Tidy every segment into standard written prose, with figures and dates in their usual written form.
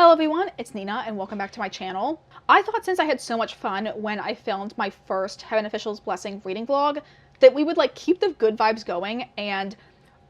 Hello everyone, it's Nina and welcome back to my channel. I thought since I had so much fun when I filmed my first Heaven Official's Blessing reading vlog that we would keep the good vibes going and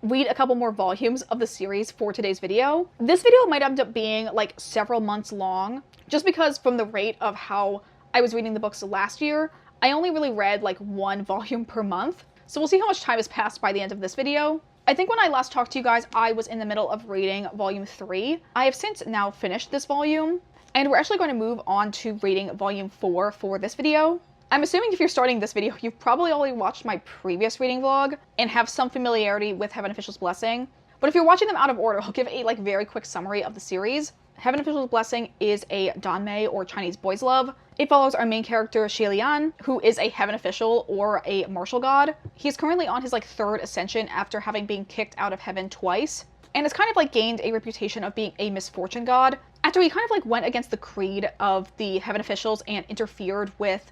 read a couple more volumes of the series for today's video. This video might end up being several months long just because from the rate of how I was reading the books last year, I only really read one volume per month. So we'll see how much time has passed by the end of this video. I think when I last talked to you guys, I was in the middle of reading volume 3. I have since now finished this volume, and we're actually going to move on to reading volume 4 for this video. I'm assuming if you're starting this video, you've probably already watched my previous reading vlog and have some familiarity with Heaven Official's Blessing. But if you're watching them out of order, I'll give a very quick summary of the series. Heaven Official's Blessing is a Danmei, or Chinese boy's love. It follows our main character, Xie Lian, who is a Heaven Official, or a martial god. He's currently on his third ascension after having been kicked out of heaven twice, and has kind of gained a reputation of being a misfortune god, after he kind of went against the creed of the Heaven Officials and interfered with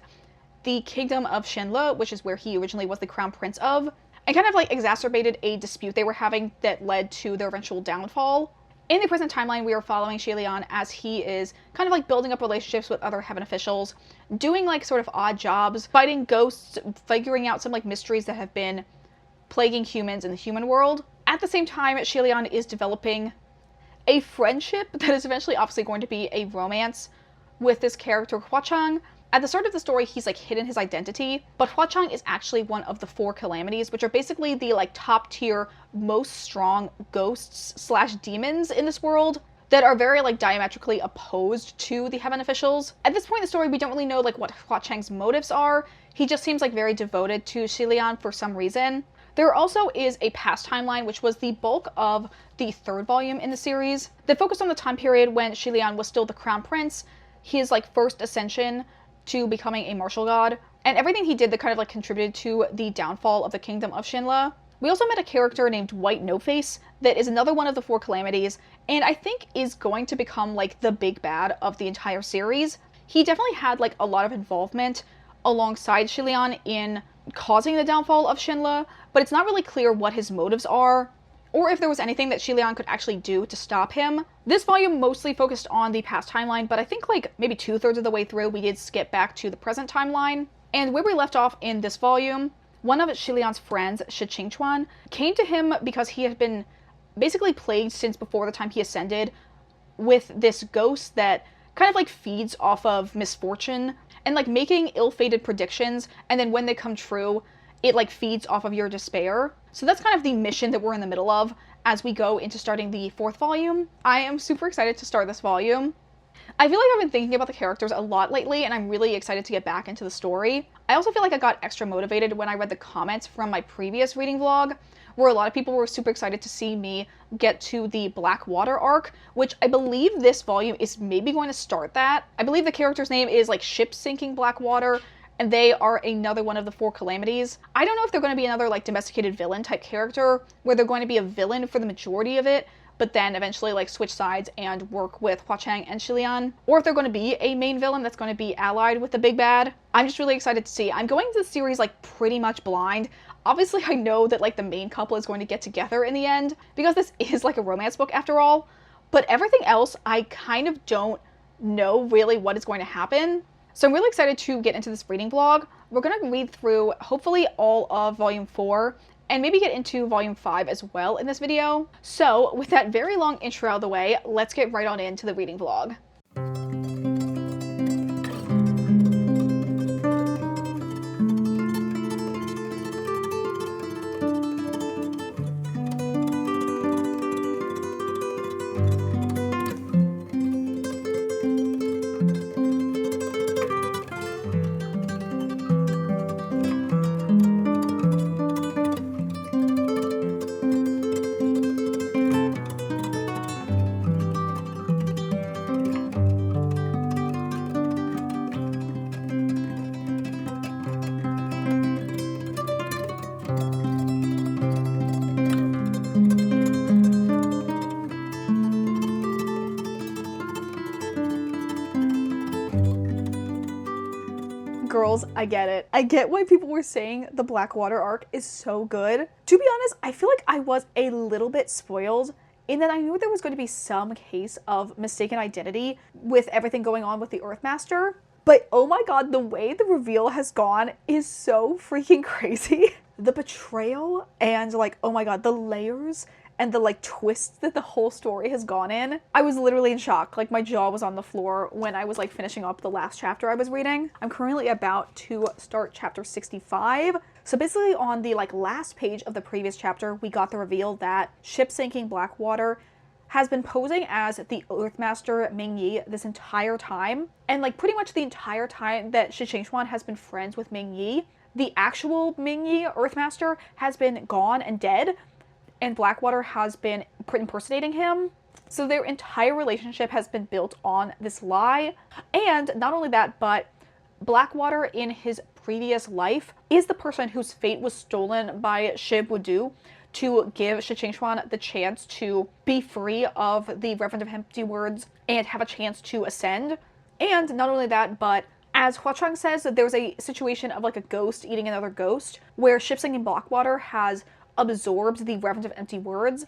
the kingdom of Shenle, which is where he originally was the crown prince of, and kind of exacerbated a dispute they were having that led to their eventual downfall. In the present timeline, we are following Xie Lian as he is kind of building up relationships with other Heaven Officials, doing sort of odd jobs, fighting ghosts, figuring out some mysteries that have been plaguing humans in the human world. At the same time, Xie Lian is developing a friendship that is eventually obviously going to be a romance with this character Huachang. At the start of the story, he's hidden his identity, but Huachang is actually one of the 4 calamities, which are basically the top tier, most strong ghosts slash demons in this world that are very diametrically opposed to the Heaven Officials. At this point in the story, we don't really know what Huachang's motives are. He just seems very devoted to Xie Lian for some reason. There also is a past timeline, which was the bulk of the 3rd volume in the series, that focused on the time period when Xie Lian was still the crown prince, his first ascension to becoming a martial god, and everything he did that kind of contributed to the downfall of the kingdom of Shenle. We also met a character named White No-Face that is another one of the 4 calamities, and I think is going to become the big bad of the entire series. He definitely had a lot of involvement alongside Xie Lian in causing the downfall of Shenle, but it's not really clear what his motives are, or if there was anything that Xie Lian could actually do to stop him. This volume mostly focused on the past timeline, but I think maybe 2/3 of the way through we did skip back to the present timeline. And where we left off in this volume, one of Xie Lian's friends, Shi Qingchuan, came to him because he had been basically plagued since before the time he ascended with this ghost that kind of feeds off of misfortune and making ill-fated predictions, and then when they come true, it feeds off of your despair. So that's kind of the mission that we're in the middle of as we go into starting the 4th volume. I am super excited to start this volume. I feel I've been thinking about the characters a lot lately, and I'm really excited to get back into the story. I also feel I got extra motivated when I read the comments from my previous reading vlog, where a lot of people were super excited to see me get to the Blackwater arc, which I believe this volume is maybe going to start that. I believe the character's name is Ship Sinking Blackwater, and they are another one of the 4 calamities. I don't know if they're going to be another domesticated villain type character, where they're going to be a villain for the majority of it, but then eventually switch sides and work with Huachang and Xie Lian, or if they're going to be a main villain that's going to be allied with the big bad. I'm just really excited to see. I'm going into the series pretty much blind. Obviously I know that the main couple is going to get together in the end, because this is a romance book after all, but everything else I kind of don't know really what is going to happen. So I'm really excited to get into this reading vlog. We're going to read through hopefully all of volume 4 and maybe get into volume 5 as well in this video. So with that very long intro out of the way, let's get right on into the reading vlog. Girls, I get it. I get why people were saying the Blackwater arc is so good. To be honest, I feel I was a little bit spoiled in that I knew there was going to be some case of mistaken identity with everything going on with the Earthmaster. But oh my god, the way the reveal has gone is so freaking crazy. The betrayal and like, oh my god, the layers and the like twists that the whole story has gone in. I was literally in shock. Like my jaw was on the floor when I was like finishing up the last chapter I was reading. I'm currently about to start chapter 65. So basically on the like last page of the previous chapter, we got the reveal that ship-sinking Blackwater has been posing as the Earthmaster Ming Yi this entire time. And like pretty much the entire time that Shi Qingxuan has been friends with Ming Yi, the actual Ming Yi Earthmaster has been gone and dead, and Blackwater has been impersonating him. So their entire relationship has been built on this lie. And not only that, but Blackwater in his previous life is the person whose fate was stolen by Shi Wudu to give Shi Qingxuan the chance to be free of the Reverend of Empty Words and have a chance to ascend. And not only that, but as Huachang says, that there's a situation of like a ghost eating another ghost, where ship-sinking Blackwater has absorbed the Reverend of Empty Words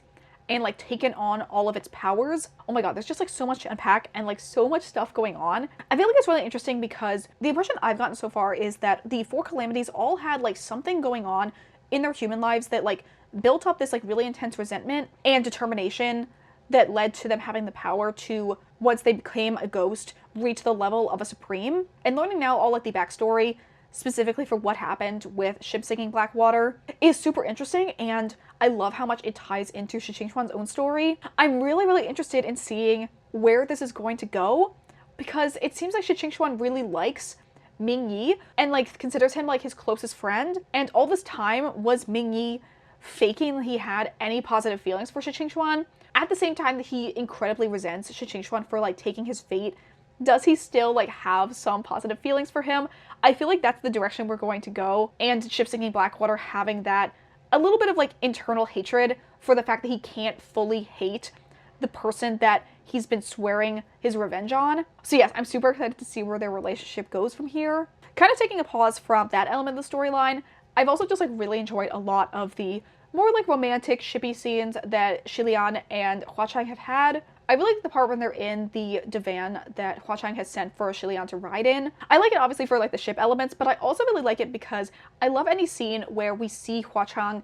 and like taken on all of its powers. Oh my god, there's just like so much to unpack and like so much stuff going on. I feel like it's really interesting because the impression I've gotten so far is that the four calamities all had like something going on in their human lives that like built up this like really intense resentment and determination that led to them having the power to, once they became a ghost, reach the level of a supreme. And learning now all like the backstory specifically for what happened with ship-sinking Blackwater is super interesting, and I love how much it ties into Shi Qingxuan's own story. I'm really interested in seeing where this is going to go, because it seems like Shi Qingxuan really likes Ming Yi and like considers him like his closest friend, and all this time was Ming Yi faking he had any positive feelings for Shi Qingxuan, at the same time that he incredibly resents Shi Qingxuan for like taking his fate. Does he still like have some positive feelings for him? I feel like that's the direction we're going to go, and ship-sinking Blackwater having that a little bit of like internal hatred for the fact that he can't fully hate the person that he's been swearing his revenge on. So yes, I'm super excited to see where their relationship goes from here. Kind of taking a pause from that element of the storyline, I've also just like really enjoyed a lot of the more like romantic shippy scenes that Shilian and Huachang have had. I really like the part when they're in the divan that Huachang has sent for Shilian to ride in. I like it obviously for like the ship elements, but I also really like it because I love any scene where we see Huachang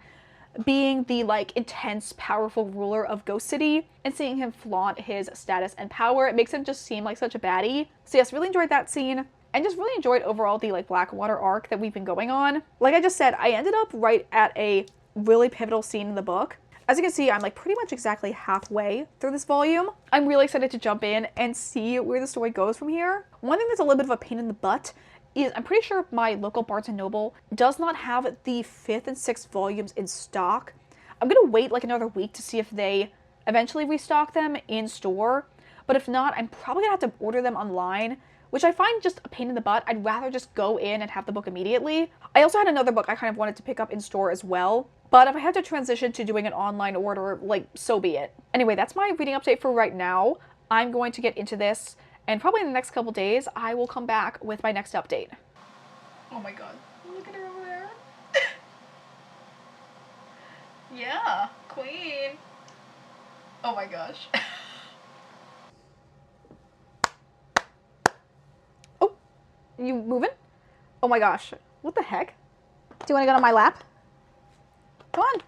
being the like intense, powerful ruler of Ghost City and seeing him flaunt his status and power. It makes him just seem like such a baddie. So yes, really enjoyed that scene. And just really enjoyed overall the like Blackwater arc that we've been going on. Like I just said, I ended up right at a really pivotal scene in the book. As you can see, I'm like pretty much exactly halfway through this volume. I'm really excited to jump in and see where the story goes from here. One thing that's a little bit of a pain in the butt is I'm pretty sure my local Barnes & Noble does not have the 5th and 6th volumes in stock. I'm gonna wait like another week to see if they eventually restock them in store. But if not, I'm probably gonna have to order them online, which I find just a pain in the butt. I'd rather just go in and have the book immediately. I also had another book I kind of wanted to pick up in store as well, but if I had to transition to doing an online order, like, so be it. Anyway, that's my reading update for right now. I'm going to get into this, and probably in the next couple days, I will come back with my next update. Oh my god, look at her over there. Yeah, queen. Oh my gosh. Oh, you moving? Oh my gosh, what the heck? Do you want to get on my lap? Come on,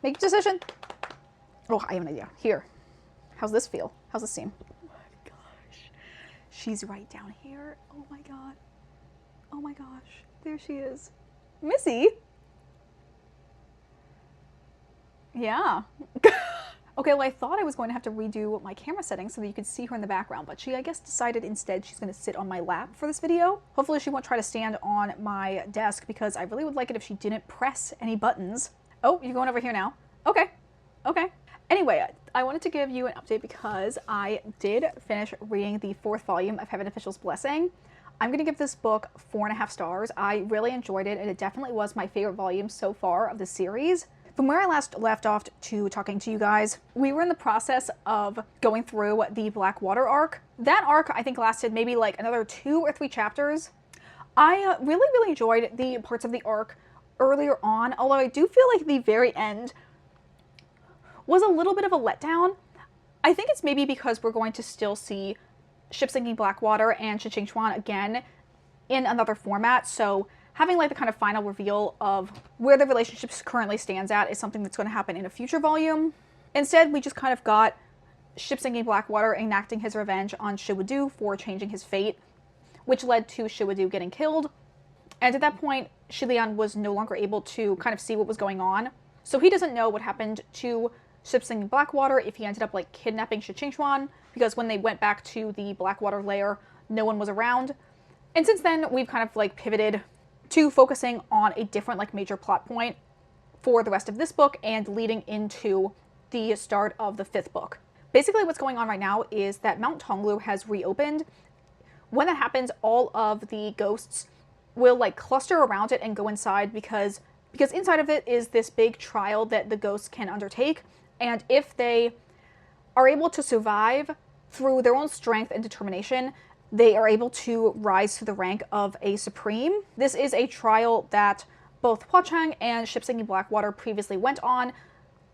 make a decision. Oh, I have an idea. Here, how's this feel? How's this seem? Oh my gosh, she's right down here. Oh my god. Oh my gosh, there she is. Missy? Yeah. Okay, well I thought I was going to have to redo my camera settings so that you could see her in the background, but she, I guess, decided instead she's going to sit on my lap for this video. Hopefully she won't try to stand on my desk because I really would like it if she didn't press any buttons. Oh, you're going over here now? Okay. Okay. Anyway, I wanted to give you an update because I did finish reading the 4th volume of Heaven Official's Blessing. I'm going to give this book 4.5 stars. I really enjoyed it, and it definitely was my favorite volume so far of the series. From where I last left off to talking to you guys, we were in the process of going through the Blackwater arc. That arc, I think, lasted maybe like another 2 or 3 chapters. I really enjoyed the parts of the arc earlier on, although I do feel like the very end was a little bit of a letdown. I think it's maybe because we're going to still see Ship Sinking Blackwater and Shi Chuan again in another format, so having like the kind of final reveal of where the relationship currently stands at is something that's going to happen in a future volume. Instead, we just kind of got Ship Sinking Blackwater enacting his revenge on Shiwudu for changing his fate, which led to Shiwudu getting killed. And at that point, Shilian was no longer able to kind of see what was going on. So he doesn't know what happened to Ship Sinking Blackwater, if he ended up like kidnapping Shi Chuan, because when they went back to the Blackwater lair, no one was around. And since then, we've kind of like pivoted to focusing on a different like major plot point for the rest of this book and leading into the start of the 5th book. Basically what's going on right now is that Mount Tonglu has reopened. When that happens, all of the ghosts will like cluster around it and go inside because inside of it is this big trial that the ghosts can undertake. And if they are able to survive through their own strength and determination, they are able to rise to the rank of a supreme. This is a trial that both Hua Chang and Ship Sinking Blackwater previously went on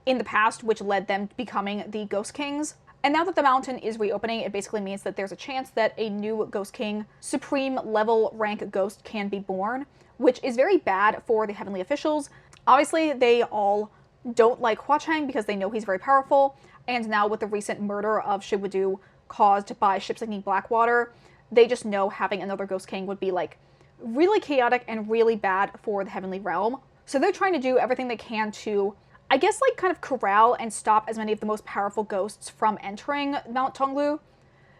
in the past, which led them becoming the Ghost Kings. And now that the mountain is reopening, it basically means that there's a chance that a new Ghost King supreme level rank ghost can be born, which is very bad for the Heavenly Officials. Obviously, they all don't like Hua Chang because they know he's very powerful, and now with the recent murder of Shiwudu caused by Ship Sinking Blackwater, they just know having another Ghost King would be like really chaotic and really bad for the Heavenly Realm. So they're trying to do everything they can to, I guess, like kind of corral and stop as many of the most powerful ghosts from entering Mount Tonglu,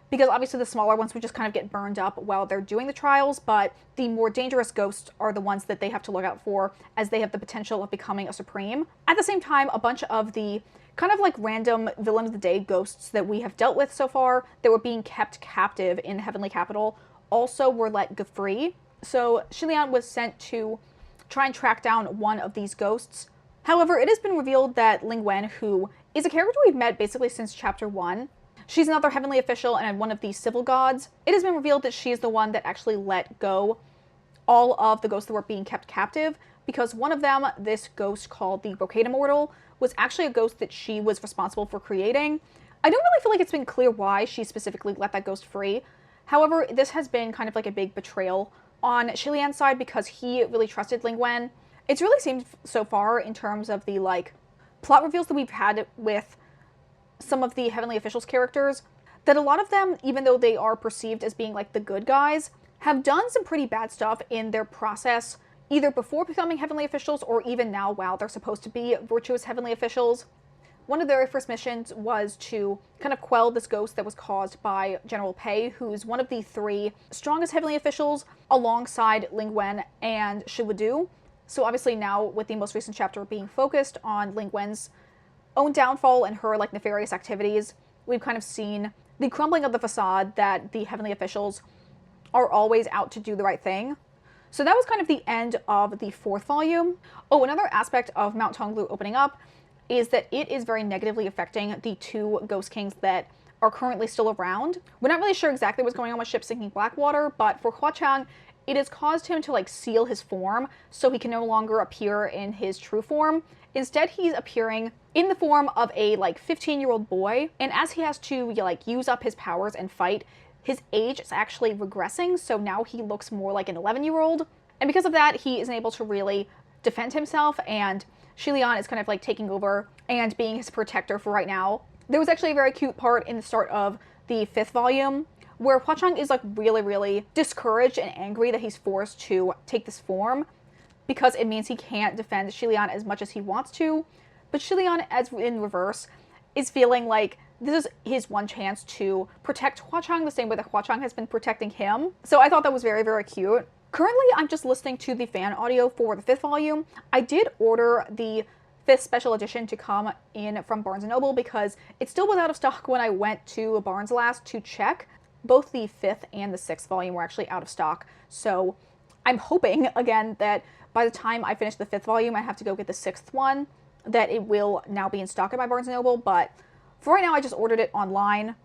because obviously the smaller ones would just kind of get burned up while they're doing the trials, but the more dangerous ghosts are the ones that they have to look out for, as they have the potential of becoming a supreme. At the same time, a bunch of the kind of like random villain of the day ghosts that we have dealt with so far that were being kept captive in the Heavenly Capital also were let go free. So Shilian was sent to try and track down one of these ghosts. However, it has been revealed that Ling Wen, who is a character we've met basically since chapter 1, she's another Heavenly Official and one of the civil gods. It has been revealed that she is the one that actually let go all of the ghosts that were being kept captive, because one of them, this ghost called the Brocade Immortal, was actually a ghost that she was responsible for creating. I don't really feel like it's been clear why she specifically let that ghost free. However, this has been kind of like a big betrayal on Shilian's side because he really trusted Ling Wen. It's really seemed so far in terms of the like plot reveals that we've had with some of the Heavenly Officials characters, that a lot of them, even though they are perceived as being like the good guys, have done some pretty bad stuff in their process, either before becoming Heavenly Officials or even now while they're supposed to be virtuous Heavenly Officials. One of their very first missions was to kind of quell this ghost that was caused by General Pei, who's one of the 3 strongest Heavenly Officials alongside Ling Wen and Shiwudu. So obviously now, with the most recent chapter being focused on Ling Wen's own downfall and her like nefarious activities, we've kind of seen the crumbling of the facade that the Heavenly Officials are always out to do the right thing. So that was kind of the end of the 4th volume. Oh, another aspect of Mount Tonglu opening up is that it is very negatively affecting the 2 Ghost Kings that are currently still around. We're not really sure exactly what's going on with Ship Sinking Blackwater, but for Hua Chang, it has caused him to like seal his form so he can no longer appear in his true form. Instead, he's appearing in the form of a like 15-year-old boy, and as he has to like use up his powers and fight, his age is actually regressing, so now he looks more like an 11-year-old. And because of that, he isn't able to really defend himself, and Shilian is kind of like taking over and being his protector for right now. There was actually a very cute part in the start of the 5th volume where Hua Chang is like really discouraged and angry that he's forced to take this form because it means he can't defend Shilian as much as he wants to. But Shilian, as in reverse, is feeling like this is his one chance to protect Hua Chang the same way that Hua Chang has been protecting him. So I thought that was very cute. Currently, I'm just listening to the fan audio for the 5th volume. I did order the 5th special edition to come in from Barnes & Noble because it still was out of stock when I went to Barnes last to check. Both the 5th and the 6th volume were actually out of stock. So I'm hoping, again, that by the time I finish the 5th volume, I have to go get the 6th one, that it will now be in stock at my Barnes & Noble. But for right now, I just ordered it online.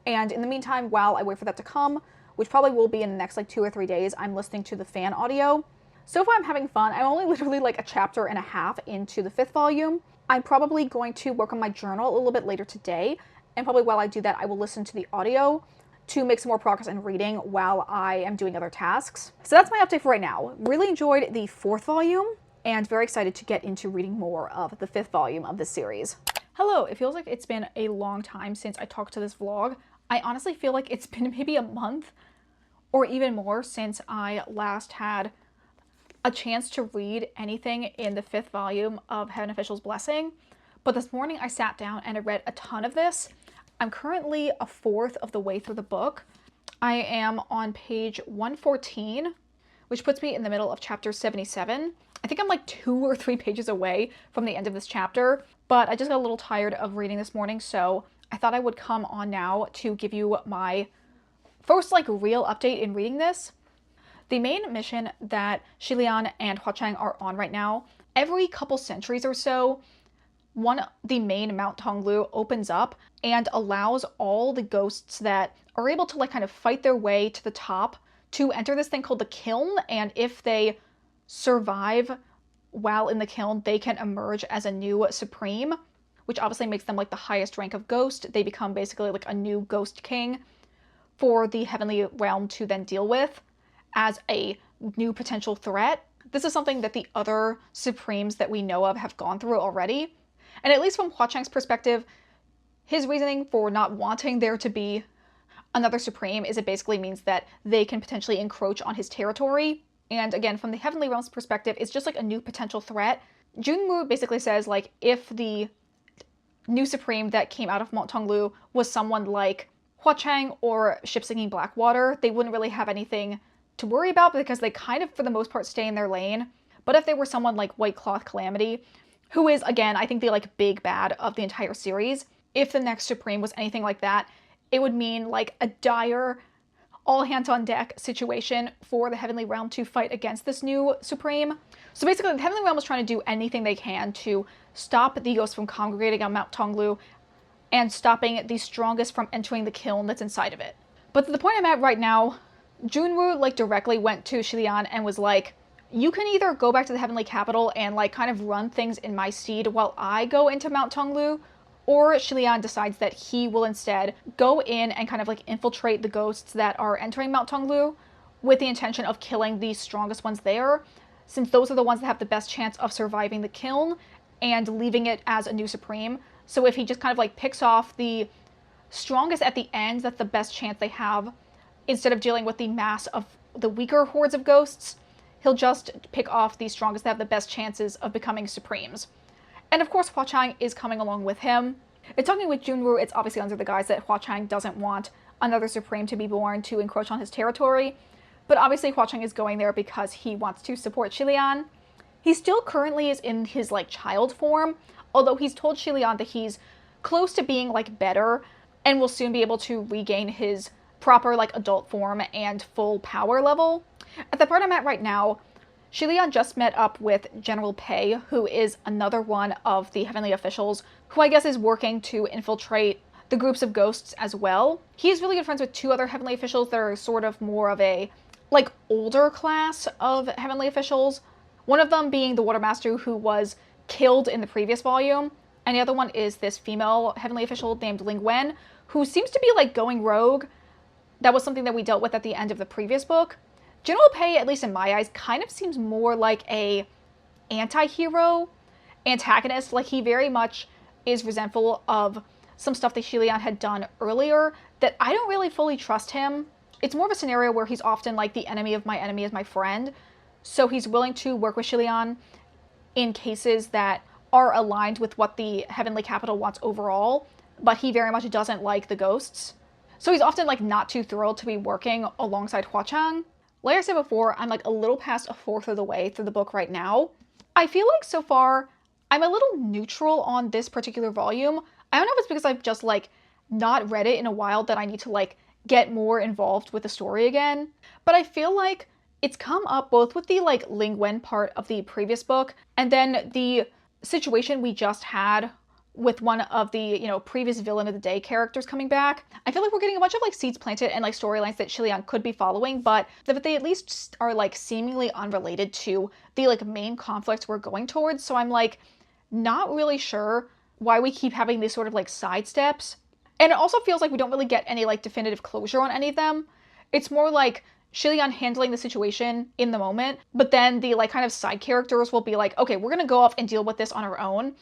And in the meantime, while I wait for that to come, which probably will be in the next like 2 or 3 days, I'm listening to the fan audio. So far I'm having fun. I'm only literally like a chapter and a half into the 5th volume. I'm probably going to work on my journal a little bit later today, and probably while I do that, I will listen to the audio to make some more progress in reading while I am doing other tasks. So that's my update for right now. Really enjoyed the 4th volume, and very excited to get into reading more of the 5th volume of this series. Hello, it feels like it's been a long time since I talked to this vlog. I honestly feel like it's been maybe a month or even more since I last had a chance to read anything in the 5th volume of Heaven Official's Blessing. But this morning I sat down and I read a ton of this. I'm currently a fourth of the way through the book. I am on page 114, which puts me in the middle of chapter 77. I think I'm like 2 or 3 pages away from the end of this chapter, but I just got a little tired of reading this morning, so I thought I would come on now to give you my first like real update in reading this. The main mission that Shilian and Huachang are on right now, every couple centuries or so, the main Mount Tonglu opens up and allows all the ghosts that are able to like kind of fight their way to the top to enter this thing called the Kiln, and if they survive while in the Kiln, they can emerge as a new Supreme, which obviously makes them like the highest rank of ghost. They become basically like a new Ghost King for the Heavenly Realm to then deal with as a new potential threat. This is something that the other Supremes that we know of have gone through already. And at least from Huachang's perspective, his reasoning for not wanting there to be another Supreme is it basically means that they can potentially encroach on his territory. And again, from the Heavenly Realm's perspective, it's just like a new potential threat. Junwu basically says like if the new Supreme that came out of Mount Tonglu was someone like Huachang or Ship-Singing Blackwater, they wouldn't really have anything to worry about because they kind of, for the most part, stay in their lane. But if they were someone like White Cloth Calamity, who is, again, I think the like big bad of the entire series, if the next Supreme was anything like that, it would mean like a dire, all hands on deck situation for the Heavenly Realm to fight against this new Supreme. So basically, the Heavenly Realm is trying to do anything they can to stop the ghosts from congregating on Mount Tonglu and stopping the strongest from entering the Kiln that's inside of it. But the point I'm at right now, Junwu like directly went to Shilian and was like, you can either go back to the Heavenly Capital and like kind of run things in my stead while I go into Mount Tonglu, or Shilian decides that he will instead go in and kind of like infiltrate the ghosts that are entering Mount Tonglu with the intention of killing the strongest ones there, since those are the ones that have the best chance of surviving the Kiln and leaving it as a new Supreme. So if he just kind of like picks off the strongest at the end, that's the best chance they have, instead of dealing with the mass of the weaker hordes of ghosts, he'll just pick off the strongest that have the best chances of becoming Supremes. And of course, Huachang is coming along with him. In talking with Junwu, it's obviously under the guise that Huachang doesn't want another Supreme to be born to encroach on his territory, but obviously Huachang is going there because he wants to support Shilian. He still currently is in his like child form, although he's told Shilian that he's close to being like better and will soon be able to regain his proper like adult form and full power level. At the part I'm at right now, Shilian just met up with General Pei, who is another one of the Heavenly Officials, who I guess is working to infiltrate the groups of ghosts as well. He's really good friends with 2 other Heavenly Officials that are sort of more of a like older class of Heavenly Officials. One of them being the Watermaster who was killed in the previous volume, and the other one is this female Heavenly Official named Ling Wen, who seems to be like going rogue. That was something that we dealt with at the end of the previous book. General Pei, at least in my eyes, kind of seems more like a anti-hero, antagonist. Like he very much is resentful of some stuff that Shilian had done earlier that I don't really fully trust him. It's more of a scenario where he's often like the enemy of my enemy is my friend. So he's willing to work with Shilian in cases that are aligned with what the Heavenly Capital wants overall, but he very much doesn't like the ghosts. So he's often like not too thrilled to be working alongside Huachang. Like I said before, I'm like a little past a fourth of the way through the book right now. I feel like so far I'm a little neutral on this particular volume. I don't know if it's because I've just like not read it in a while that I need to like get more involved with the story again. But I feel like it's come up both with the like Ling Wen part of the previous book and then the situation we just had with one of the, you know, previous villain of the day characters coming back. I feel like we're getting a bunch of like seeds planted and like storylines that Shilian could be following, but that they at least are like seemingly unrelated to the like main conflicts we're going towards. So I'm like, not really sure why we keep having these sort of like sidesteps. And it also feels like we don't really get any like definitive closure on any of them. It's more like Shilian handling the situation in the moment, but then the like kind of side characters will be like, okay, we're gonna go off and deal with this on our own.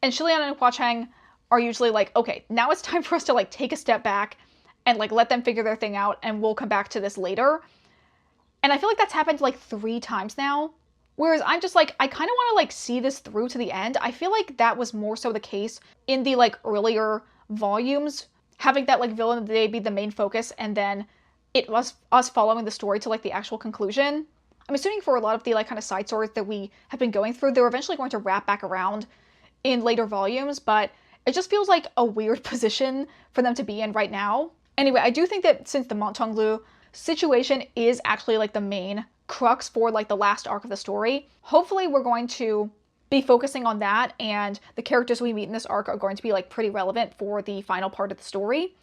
And Shilian and Hua Cheng are usually like, okay, now it's time for us to like take a step back and like let them figure their thing out, and we'll come back to this later. And I feel like that's happened like 3 times now. Whereas I'm just like, I kind of want to like see this through to the end. I feel like that was more so the case in the like earlier volumes, having that like villain of the day be the main focus, and then it was us following the story to like the actual conclusion. I'm assuming for a lot of the like kind of side stories that we have been going through, they're eventually going to wrap back around in later volumes, but it just feels like a weird position for them to be in right now. Anyway, I do think that since the Monttonglu situation is actually like the main crux for like the last arc of the story, hopefully we're going to be focusing on that, and the characters we meet in this arc are going to be like pretty relevant for the final part of the story.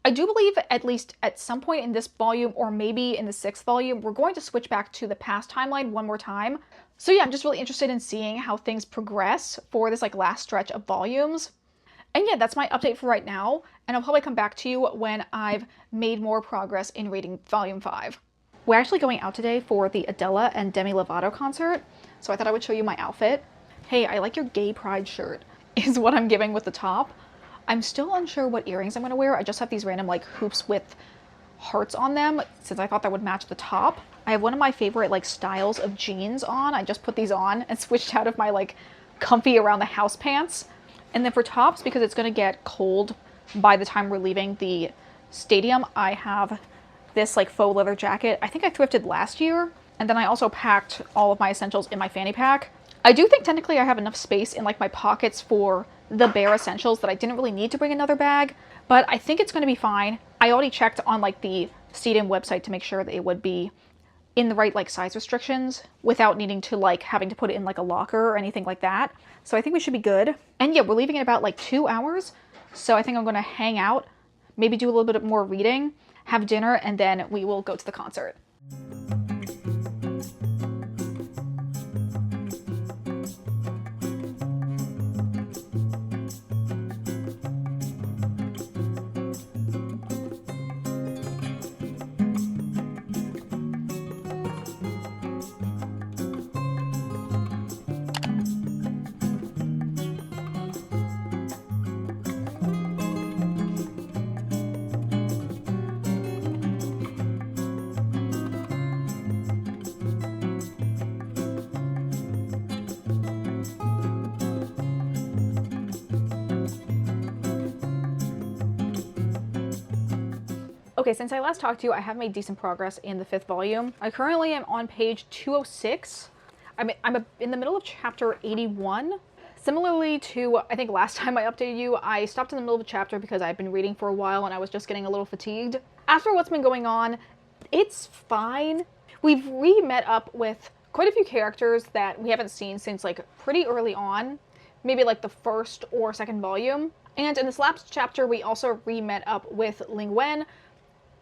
I do believe at least at some point in this volume, or maybe in the 6th volume, we're going to switch back to the past timeline one more time. So yeah, I'm just really interested in seeing how things progress for this like last stretch of volumes. And yeah, that's my update for right now, and I'll probably come back to you when I've made more progress in reading Volume 5. We're actually going out today for the Adele and Demi Lovato concert, so I thought I would show you my outfit. Hey, I like your gay pride shirt, is what I'm giving with the top. I'm still unsure what earrings I'm going to wear. I just have these random like hoops with hearts on them, since I thought that would match the top. I have one of my favorite like styles of jeans on. I just put these on and switched out of my like comfy around the house pants. And then for tops, because it's going to get cold by the time we're leaving the stadium, I have this like faux leather jacket. I think I thrifted last year. And then I also packed all of my essentials in my fanny pack. I do think technically I have enough space in like my pockets for the bare essentials that I didn't really need to bring another bag, but I think it's going to be fine. I already checked on like the Stadium website to make sure that it would be in the right like size restrictions without needing to like having to put it in like a locker or anything like that. So I think we should be good. And yeah, we're leaving in about like 2 hours. So I think I'm going to hang out, maybe do a little bit more reading, have dinner, and then we will go to the concert. Okay, since I last talked to you, I have made decent progress in the 5th volume. I currently am on page 206. I'm in the middle of chapter 81. Similarly to, I think last time I updated you, I stopped in the middle of a chapter because I've been reading for a while and I was just getting a little fatigued. After what's been going on, it's fine. We've re-met up with quite a few characters that we haven't seen since like pretty early on, maybe like the 1st or 2nd volume. And in this last chapter, we also re-met up with Ling Wen,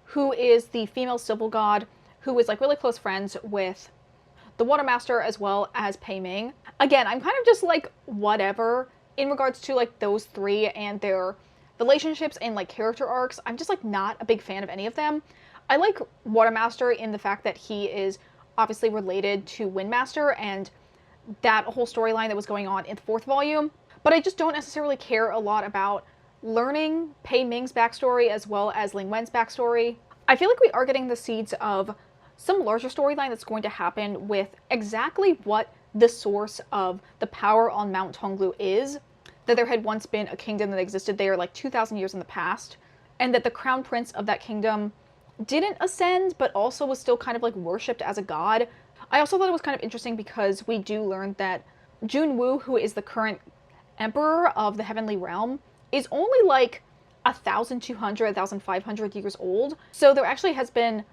who is the female civil god, who is like really close friends with the Watermaster as well as Pei Ming. Again, I'm kind of just like whatever in regards to like those 3 and their relationships and like character arcs. I'm just like not a big fan of any of them. I like Watermaster in the fact that he is obviously related to Windmaster and that whole storyline that was going on in the 4th volume, but I just don't necessarily care a lot about learning Pei Ming's backstory as well as Ling Wen's backstory. I feel like we are getting the seeds of some larger storyline that's going to happen with exactly what the source of the power on Mount Tonglu is, that there had once been a kingdom that existed there like 2,000 years in the past, and that the crown prince of that kingdom didn't ascend, but also was still kind of like worshipped as a god. I also thought it was kind of interesting because we do learn that Junwu, who is the current emperor of the Heavenly Realm, is only like 1,200, 1,500 years old. So there actually has been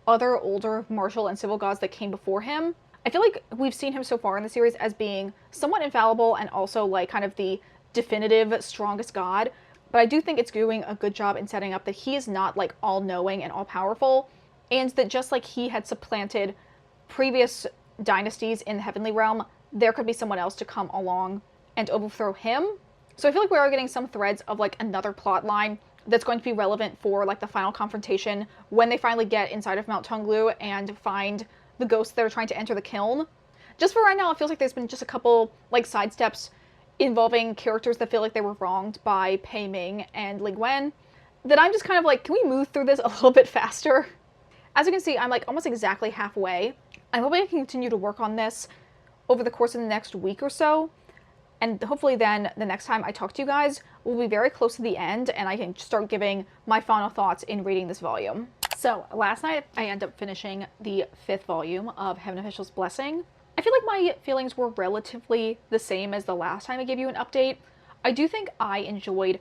other older martial and civil gods that came before him. I feel like we've seen him so far in the series as being somewhat infallible and also like kind of the definitive strongest god. But I do think it's doing a good job in setting up that he is not like all-knowing and all-powerful, and that just like he had supplanted previous dynasties in the Heavenly Realm, there could be someone else to come along and overthrow him. So I feel like we are getting some threads of like another plot line that's going to be relevant for like the final confrontation when they finally get inside of Mount Tunglu and find the ghosts that are trying to enter the kiln. Just for right now, it feels like there's been just a couple like side steps involving characters that feel like they were wronged by Pei Ming and Ling Wen that I'm just kind of like, can we move through this a little bit faster? As you can see, I'm like almost exactly halfway. I'm hoping I can continue to work on this over the course of the next week or so. And hopefully then the next time I talk to you guys, we'll be very close to the end and I can start giving my final thoughts in reading this volume. So last night I ended up finishing the 5th volume of Heaven Official's Blessing. I feel like my feelings were relatively the same as the last time I gave you an update. I do think I enjoyed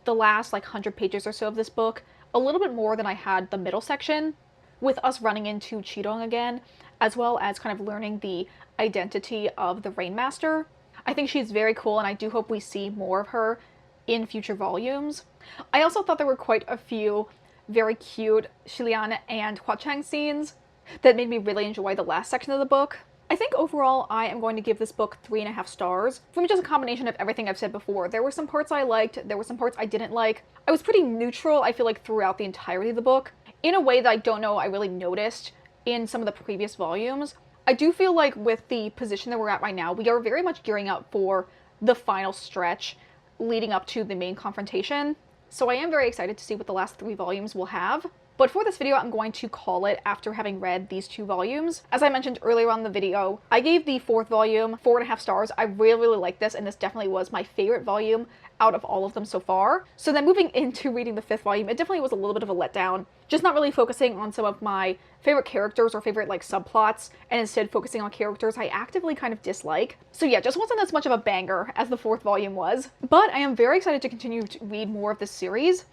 the last like 100 pages or so of this book a little bit more than I had the middle section, with us running into Qidong again, as well as kind of learning the identity of the Rainmaster. I think she's very cool and I do hope we see more of her in future volumes. I also thought there were quite a few very cute Shilian and Huachang scenes that made me really enjoy the last section of the book. I think overall I am going to give this book 3.5 stars from just a combination of everything I've said before. There were some parts I liked, there were some parts I didn't like. I was pretty neutral, I feel like, throughout the entirety of the book, in a way that I don't know I really noticed in some of the previous volumes. I do feel like with the position that we're at right now, we are very much gearing up for the final stretch leading up to the main confrontation. So I am very excited to see what the last 3 volumes will have. But for this video, I'm going to call it after having read these 2 volumes. As I mentioned earlier on in the video, I gave the 4th volume 4.5 stars. I really liked this, and this definitely was my favorite volume out of all of them so far. So then moving into reading the 5th volume, it definitely was a little bit of a letdown. Just not really focusing on some of my favorite characters or favorite like subplots, and instead focusing on characters I actively kind of dislike. So yeah, just wasn't as much of a banger as the 4th volume was. But I am very excited to continue to read more of this series.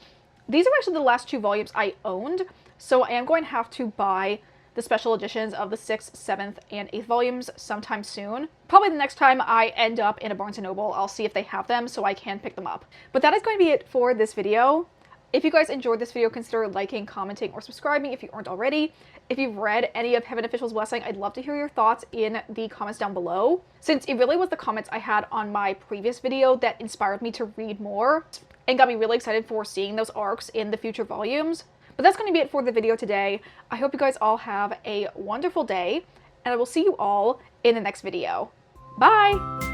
These are actually the last 2 volumes I owned, so I am going to have to buy the special editions of the 6th, 7th, and 8th volumes sometime soon. Probably the next time I end up in a Barnes & Noble, I'll see if they have them so I can pick them up. But that is going to be it for this video. If you guys enjoyed this video, consider liking, commenting, or subscribing if you aren't already. If you've read any of Heaven Official's Blessing, I'd love to hear your thoughts in the comments down below, since it really was the comments I had on my previous video that inspired me to read more and got me really excited for seeing those arcs in the future volumes. But that's going to be it for the video today. I hope you guys all have a wonderful day, and I will see you all in the next video. Bye!